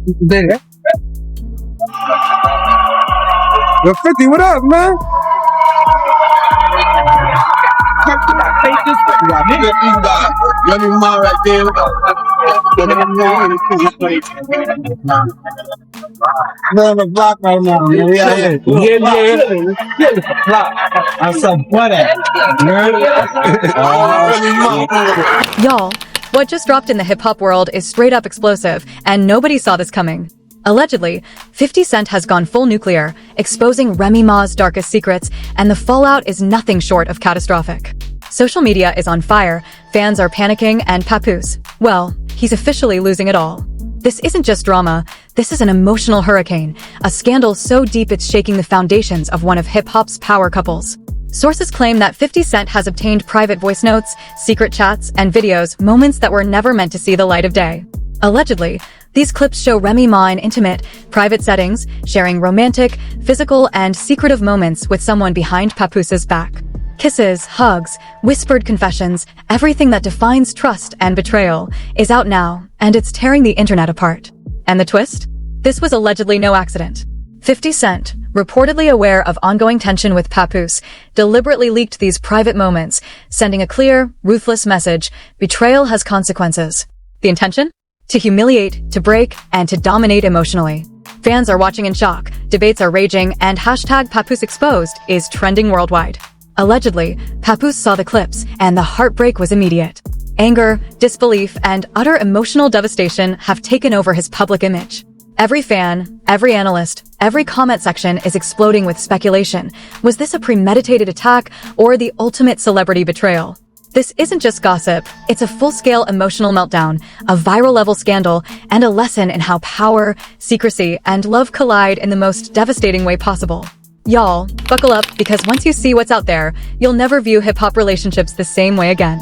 There. Yo, 50, what up, man? Remy Ma right there. We're on the block right now. Yeah. I'm so funny. Y'all, what just dropped in the hip-hop world is straight up explosive, and nobody saw this coming. Allegedly, 50 Cent has gone full nuclear, exposing Remy Ma's darkest secrets, and the fallout is nothing short of catastrophic. Social media is on fire, fans are panicking, and Papoose, well, he's officially losing it all. This isn't just drama, this is an emotional hurricane, a scandal so deep it's shaking the foundations of one of hip-hop's power couples. Sources claim that 50 Cent has obtained private voice notes, secret chats, and videos, moments that were never meant to see the light of day. Allegedly, these clips show Remy Ma in intimate, private settings, sharing romantic, physical, and secretive moments with someone behind Papoose's back. Kisses, hugs, whispered confessions, everything that defines trust and betrayal is out now, and it's tearing the internet apart. And the twist? This was allegedly no accident. 50 Cent, reportedly aware of ongoing tension with Papoose, deliberately leaked these private moments, sending a clear, ruthless message: betrayal has consequences. The intention? To humiliate, to break, and to dominate emotionally. Fans are watching in shock, debates are raging, and hashtag Papoose exposed is trending worldwide. Allegedly, Papoose saw the clips, and the heartbreak was immediate. Anger, disbelief, and utter emotional devastation have taken over his public image. Every fan, every analyst, every comment section is exploding with speculation. Was this a premeditated attack or the ultimate celebrity betrayal? This isn't just gossip, it's a full-scale emotional meltdown, a viral-level scandal, and a lesson in how power, secrecy, and love collide in the most devastating way possible. Y'all, buckle up, because once you see what's out there, you'll never view hip-hop relationships the same way again.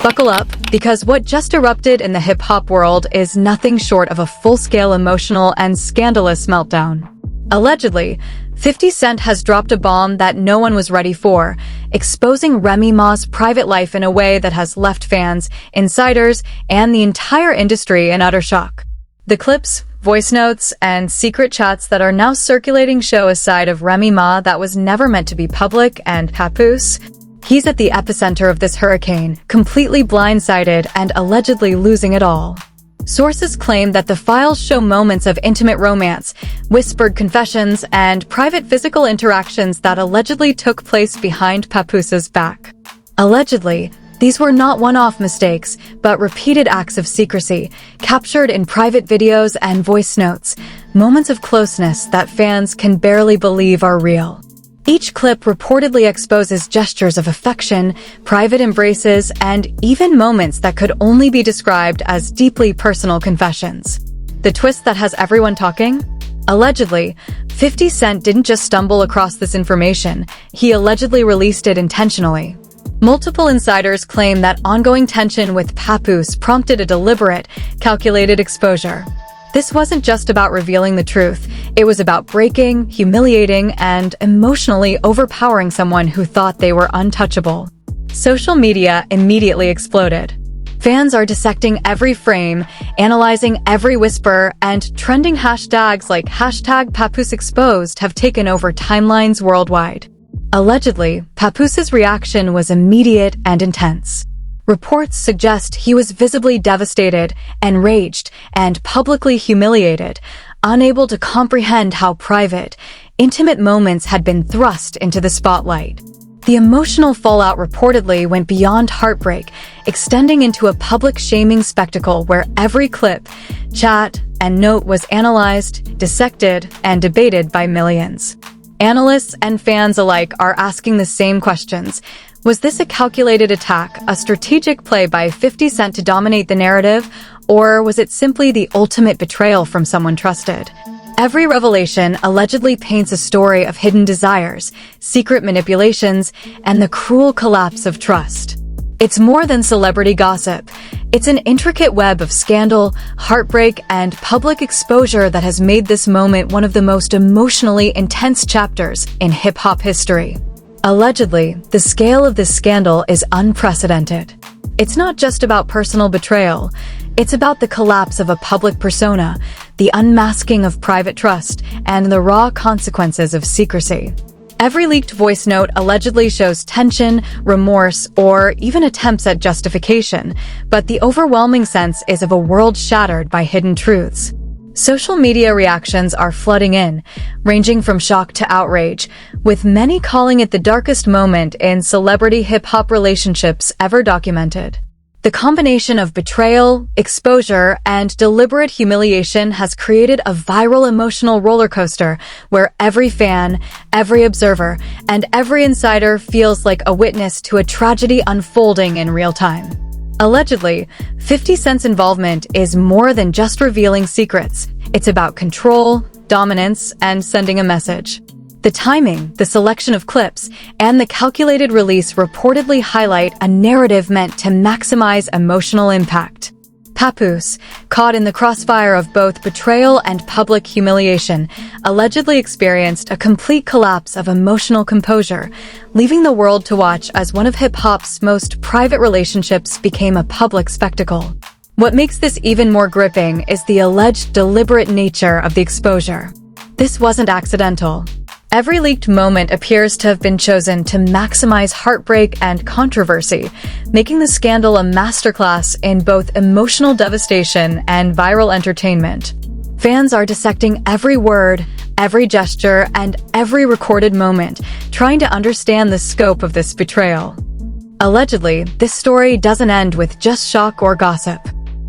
Buckle up, because what just erupted in the hip-hop world is nothing short of a full-scale emotional and scandalous meltdown. Allegedly, 50 Cent has dropped a bomb that no one was ready for, exposing Remy Ma's private life in a way that has left fans, insiders, and the entire industry in utter shock. The clips, voice notes, and secret chats that are now circulating show a side of Remy Ma that was never meant to be public, and Papoose, he's at the epicenter of this hurricane, completely blindsided and allegedly losing it all. Sources claim that the files show moments of intimate romance, whispered confessions, and private physical interactions that allegedly took place behind Papoose's back. Allegedly, these were not one-off mistakes, but repeated acts of secrecy, captured in private videos and voice notes, moments of closeness that fans can barely believe are real. Each clip reportedly exposes gestures of affection, private embraces, and even moments that could only be described as deeply personal confessions. The twist that has everyone talking? Allegedly, 50 Cent didn't just stumble across this information, he allegedly released it intentionally. Multiple insiders claim that ongoing tension with Papoose prompted a deliberate, calculated exposure. This wasn't just about revealing the truth, it was about breaking, humiliating, and emotionally overpowering someone who thought they were untouchable. Social media immediately exploded. Fans are dissecting every frame, analyzing every whisper, and trending hashtags like hashtag Papoose exposed have taken over timelines worldwide. Allegedly, Papoose's reaction was immediate and intense. Reports suggest he was visibly devastated, enraged, and publicly humiliated, unable to comprehend how private, intimate moments had been thrust into the spotlight. The emotional fallout reportedly went beyond heartbreak, extending into a public shaming spectacle where every clip, chat, and note was analyzed, dissected, and debated by millions. Analysts and fans alike are asking the same questions. Was this a calculated attack, a strategic play by 50 Cent to dominate the narrative, or was it simply the ultimate betrayal from someone trusted? Every revelation allegedly paints a story of hidden desires, secret manipulations, and the cruel collapse of trust. It's more than celebrity gossip. It's an intricate web of scandal, heartbreak, and public exposure that has made this moment one of the most emotionally intense chapters in hip-hop history. Allegedly, the scale of this scandal is unprecedented. It's not just about personal betrayal. It's about the collapse of a public persona, the unmasking of private trust, and the raw consequences of secrecy. Every leaked voice note allegedly shows tension, remorse, or even attempts at justification, but the overwhelming sense is of a world shattered by hidden truths. Social media reactions are flooding in, ranging from shock to outrage, with many calling it the darkest moment in celebrity hip-hop relationships ever documented. The combination of betrayal, exposure, and deliberate humiliation has created a viral emotional roller coaster where every fan, every observer, and every insider feels like a witness to a tragedy unfolding in real time. Allegedly, 50 Cent's involvement is more than just revealing secrets. It's about control, dominance, and sending a message. The timing, the selection of clips, and the calculated release reportedly highlight a narrative meant to maximize emotional impact. Papoose, caught in the crossfire of both betrayal and public humiliation, allegedly experienced a complete collapse of emotional composure, leaving the world to watch as one of hip-hop's most private relationships became a public spectacle. What makes this even more gripping is the alleged deliberate nature of the exposure. This wasn't accidental. Every leaked moment appears to have been chosen to maximize heartbreak and controversy, making the scandal a masterclass in both emotional devastation and viral entertainment. Fans are dissecting every word, every gesture, and every recorded moment, trying to understand the scope of this betrayal. Allegedly, this story doesn't end with just shock or gossip.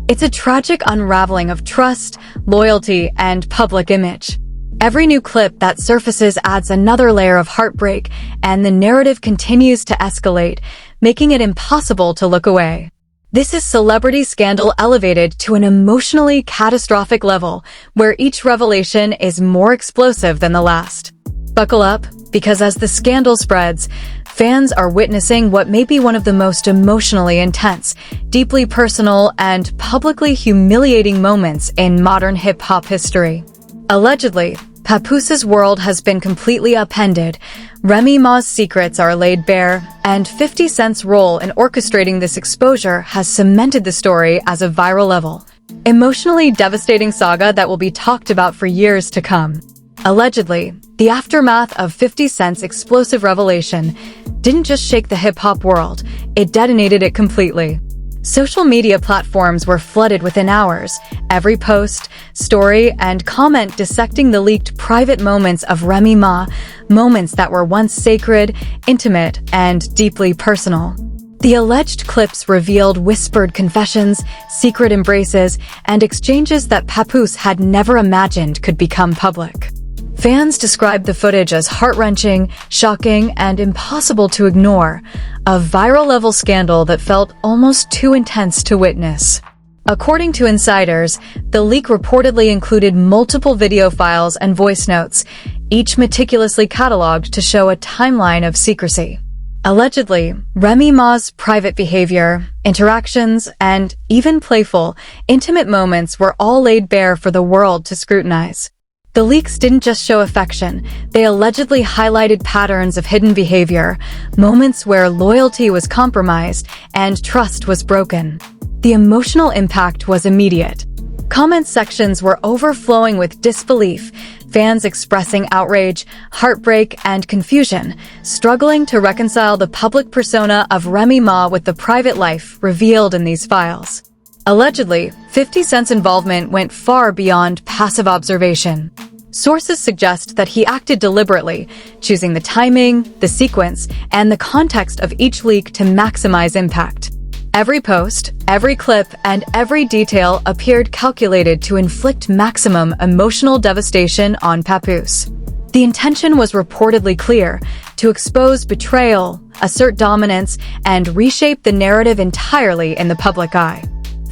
It's a tragic unraveling of trust, loyalty, and public image. Every new clip that surfaces adds another layer of heartbreak, and the narrative continues to escalate, making it impossible to look away. This is celebrity scandal elevated to an emotionally catastrophic level, where each revelation is more explosive than the last. Buckle up, because as the scandal spreads, fans are witnessing what may be one of the most emotionally intense, deeply personal, and publicly humiliating moments in modern hip-hop history. Allegedly, Papoose's world has been completely upended, Remy Ma's secrets are laid bare, and 50 Cent's role in orchestrating this exposure has cemented the story as a viral level. Emotionally devastating saga that will be talked about for years to come. Allegedly, the aftermath of 50 Cent's explosive revelation didn't just shake the hip-hop world, it detonated it completely. Social media platforms were flooded within hours, every post, story, and comment dissecting the leaked private moments of Remy Ma, moments that were once sacred, intimate, and deeply personal. The alleged clips revealed whispered confessions, secret embraces, and exchanges that Papoose had never imagined could become public. Fans described the footage as heart-wrenching, shocking, and impossible to ignore, a viral-level scandal that felt almost too intense to witness. According to insiders, the leak reportedly included multiple video files and voice notes, each meticulously cataloged to show a timeline of secrecy. Allegedly, Remy Ma's private behavior, interactions, and even playful, intimate moments were all laid bare for the world to scrutinize. The leaks didn't just show affection, they allegedly highlighted patterns of hidden behavior, moments where loyalty was compromised and trust was broken. The emotional impact was immediate. Comment sections were overflowing with disbelief, fans expressing outrage, heartbreak, and confusion, struggling to reconcile the public persona of Remy Ma with the private life revealed in these files. Allegedly, 50 Cent's involvement went far beyond passive observation. Sources suggest that he acted deliberately, choosing the timing, the sequence, and the context of each leak to maximize impact. Every post, every clip, and every detail appeared calculated to inflict maximum emotional devastation on Papoose. The intention was reportedly clear: to expose betrayal, assert dominance, and reshape the narrative entirely in the public eye.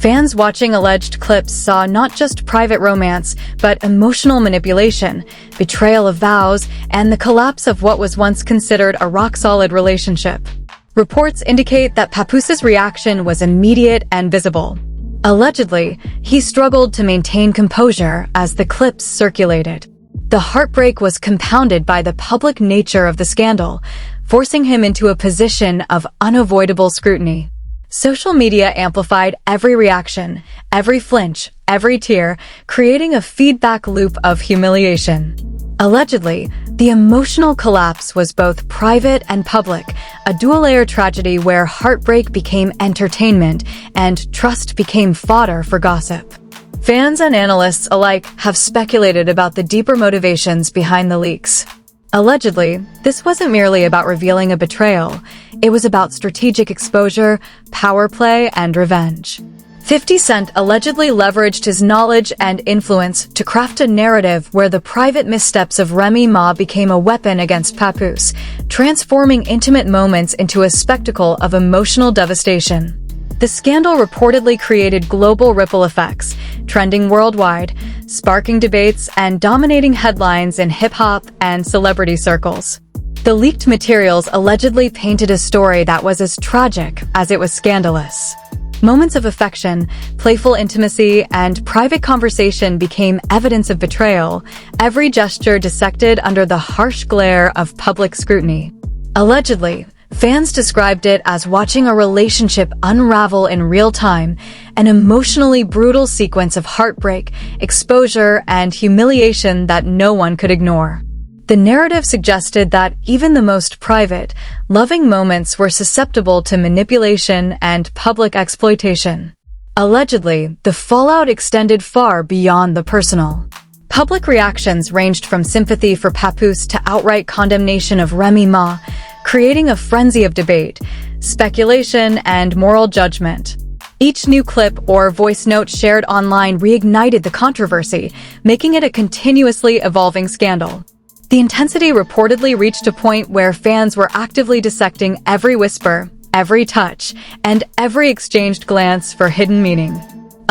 Fans watching alleged clips saw not just private romance, but emotional manipulation, betrayal of vows, and the collapse of what was once considered a rock-solid relationship. Reports indicate that Papoose's reaction was immediate and visible. Allegedly, he struggled to maintain composure as the clips circulated. The heartbreak was compounded by the public nature of the scandal, forcing him into a position of unavoidable scrutiny. Social media amplified every reaction, every flinch, every tear, creating a feedback loop of humiliation. Allegedly, the emotional collapse was both private and public, a dual-layer tragedy where heartbreak became entertainment and trust became fodder for gossip. Fans and analysts alike have speculated about the deeper motivations behind the leaks. Allegedly, this wasn't merely about revealing a betrayal. It was about strategic exposure, power play, and revenge. 50 Cent allegedly leveraged his knowledge and influence to craft a narrative where the private missteps of Remy Ma became a weapon against Papoose, transforming intimate moments into a spectacle of emotional devastation. The scandal reportedly created global ripple effects, trending worldwide, sparking debates, and dominating headlines in hip-hop and celebrity circles. The leaked materials allegedly painted a story that was as tragic as it was scandalous. Moments of affection, playful intimacy, and private conversation became evidence of betrayal, every gesture dissected under the harsh glare of public scrutiny. Allegedly, fans described it as watching a relationship unravel in real time, an emotionally brutal sequence of heartbreak, exposure, and humiliation that no one could ignore. The narrative suggested that even the most private, loving moments were susceptible to manipulation and public exploitation. Allegedly, the fallout extended far beyond the personal. Public reactions ranged from sympathy for Papoose to outright condemnation of Remy Ma, creating a frenzy of debate, speculation, and moral judgment. Each new clip or voice note shared online reignited the controversy, making it a continuously evolving scandal. The intensity reportedly reached a point where fans were actively dissecting every whisper, every touch, and every exchanged glance for hidden meaning.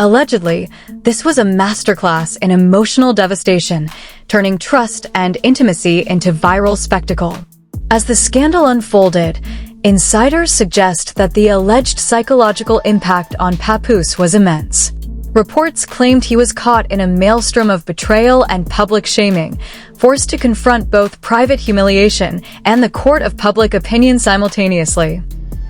Allegedly, this was a masterclass in emotional devastation, turning trust and intimacy into viral spectacle. As the scandal unfolded, insiders suggest that the alleged psychological impact on Papoose was immense. Reports claimed he was caught in a maelstrom of betrayal and public shaming, forced to confront both private humiliation and the court of public opinion simultaneously.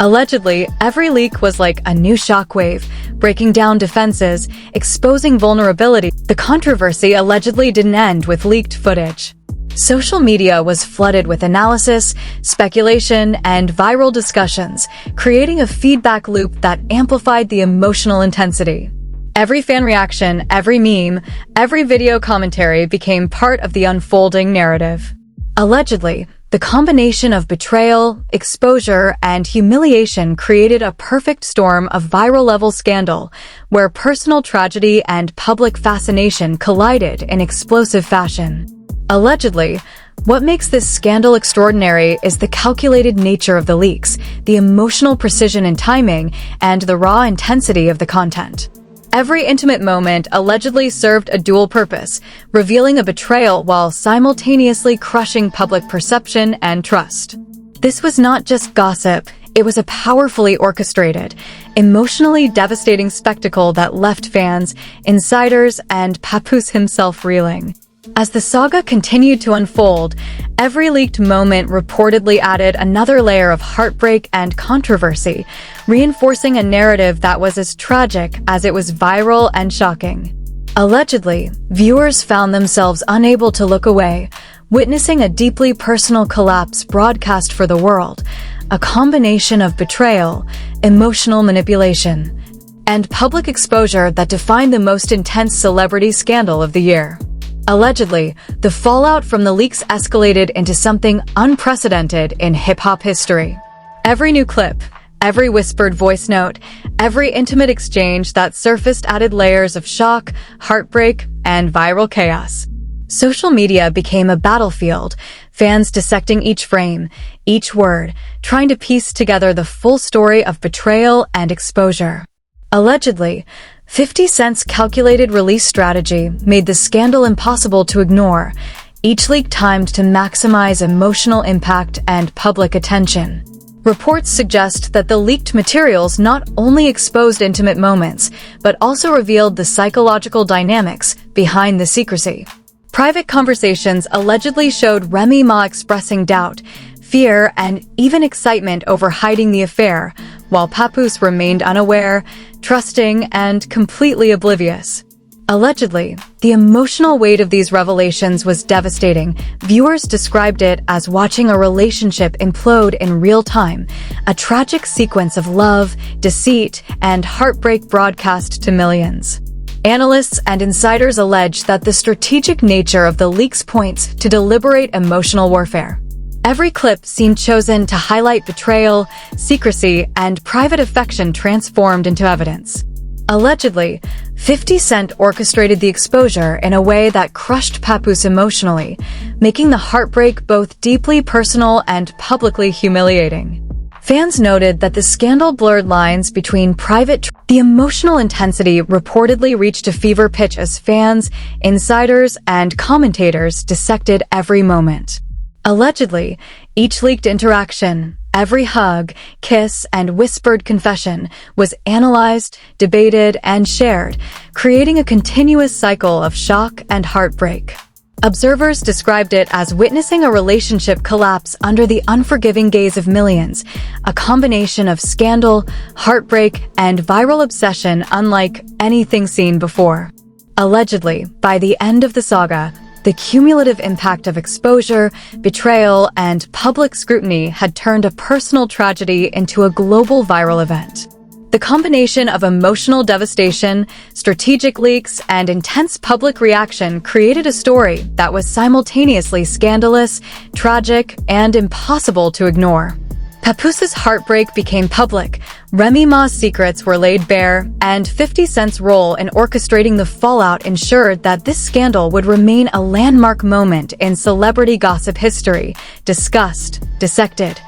Allegedly, every leak was like a new shockwave, breaking down defenses, exposing vulnerability. The controversy allegedly didn't end with leaked footage. Social media was flooded with analysis, speculation, and viral discussions, creating a feedback loop that amplified the emotional intensity. Every fan reaction, every meme, every video commentary became part of the unfolding narrative. Allegedly, the combination of betrayal, exposure, and humiliation created a perfect storm of viral-level scandal, where personal tragedy and public fascination collided in explosive fashion. Allegedly, what makes this scandal extraordinary is the calculated nature of the leaks, the emotional precision and timing, and the raw intensity of the content. Every intimate moment allegedly served a dual purpose, revealing a betrayal while simultaneously crushing public perception and trust. This was not just gossip, it was a powerfully orchestrated, emotionally devastating spectacle that left fans, insiders, and Papoose himself reeling. As the saga continued to unfold, every leaked moment reportedly added another layer of heartbreak and controversy, reinforcing a narrative that was as tragic as it was viral and shocking. Allegedly, viewers found themselves unable to look away, witnessing a deeply personal collapse broadcast for the world, a combination of betrayal, emotional manipulation, and public exposure that defined the most intense celebrity scandal of the year. Allegedly, the fallout from the leaks escalated into something unprecedented in hip-hop history. Every new clip, every whispered voice note, every intimate exchange that surfaced added layers of shock, heartbreak, and viral chaos. Social media became a battlefield, fans dissecting each frame, each word, trying to piece together the full story of betrayal and exposure. Allegedly, 50 Cent's calculated release strategy made the scandal impossible to ignore, each leak timed to maximize emotional impact and public attention. Reports suggest that the leaked materials not only exposed intimate moments, but also revealed the psychological dynamics behind the secrecy. Private conversations allegedly showed Remy Ma expressing doubt, fear, and even excitement over hiding the affair, while Papoose remained unaware, trusting, and completely oblivious. Allegedly, the emotional weight of these revelations was devastating. Viewers described it as watching a relationship implode in real time, a tragic sequence of love, deceit, and heartbreak broadcast to millions. Analysts and insiders allege that the strategic nature of the leaks points to deliberate emotional warfare. Every clip seemed chosen to highlight betrayal, secrecy, and private affection transformed into evidence. Allegedly, 50 Cent orchestrated the exposure in a way that crushed Papoose emotionally, making the heartbreak both deeply personal and publicly humiliating. Fans noted that the scandal blurred lines between The emotional intensity reportedly reached a fever pitch as fans, insiders, and commentators dissected every moment. Allegedly, each leaked interaction, every hug, kiss, and whispered confession was analyzed, debated, and shared, creating a continuous cycle of shock and heartbreak. Observers described it as witnessing a relationship collapse under the unforgiving gaze of millions, a combination of scandal, heartbreak, and viral obsession unlike anything seen before. Allegedly, by the end of the saga, the cumulative impact of exposure, betrayal, and public scrutiny had turned a personal tragedy into a global viral event. The combination of emotional devastation, strategic leaks, and intense public reaction created a story that was simultaneously scandalous, tragic, and impossible to ignore. Papoose's heartbreak became public, Remy Ma's secrets were laid bare, and 50 Cent's role in orchestrating the fallout ensured that this scandal would remain a landmark moment in celebrity gossip history, discussed, dissected,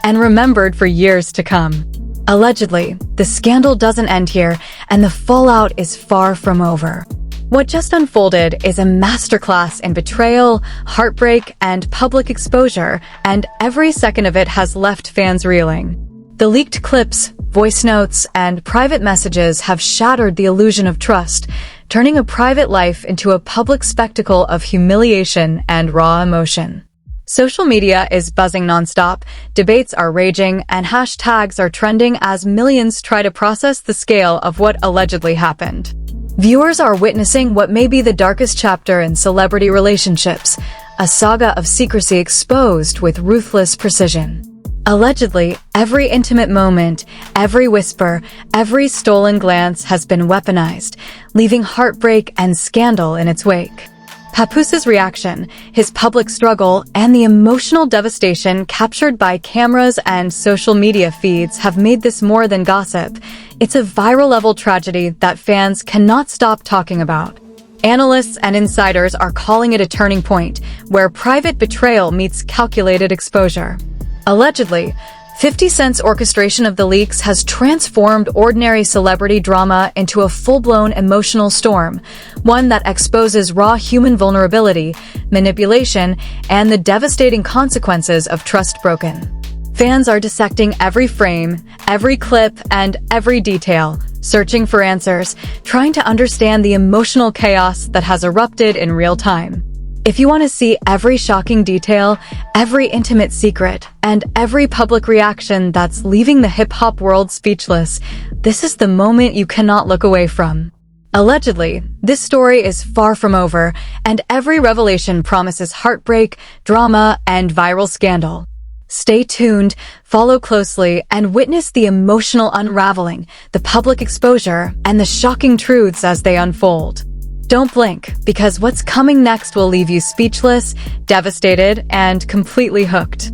and remembered for years to come. Allegedly, the scandal doesn't end here, and the fallout is far from over. What just unfolded is a masterclass in betrayal, heartbreak, and public exposure, and every second of it has left fans reeling. The leaked clips, voice notes, and private messages have shattered the illusion of trust, turning a private life into a public spectacle of humiliation and raw emotion. Social media is buzzing nonstop, debates are raging, and hashtags are trending as millions try to process the scale of what allegedly happened. Viewers are witnessing what may be the darkest chapter in celebrity relationships, a saga of secrecy exposed with ruthless precision. Allegedly, every intimate moment, every whisper, every stolen glance has been weaponized, leaving heartbreak and scandal in its wake. Papoose's reaction, his public struggle, and the emotional devastation captured by cameras and social media feeds have made this more than gossip. It's a viral-level tragedy that fans cannot stop talking about. Analysts and insiders are calling it a turning point, where private betrayal meets calculated exposure. Allegedly, 50 Cent's orchestration of the leaks has transformed ordinary celebrity drama into a full-blown emotional storm, one that exposes raw human vulnerability, manipulation, and the devastating consequences of trust broken. Fans are dissecting every frame, every clip, and every detail, searching for answers, trying to understand the emotional chaos that has erupted in real time. If you want to see every shocking detail, every intimate secret, and every public reaction that's leaving the hip-hop world speechless, this is the moment you cannot look away from. Allegedly, this story is far from over, and every revelation promises heartbreak, drama, and viral scandal. Stay tuned, follow closely, and witness the emotional unraveling, the public exposure, and the shocking truths as they unfold. Don't blink, because what's coming next will leave you speechless, devastated, and completely hooked.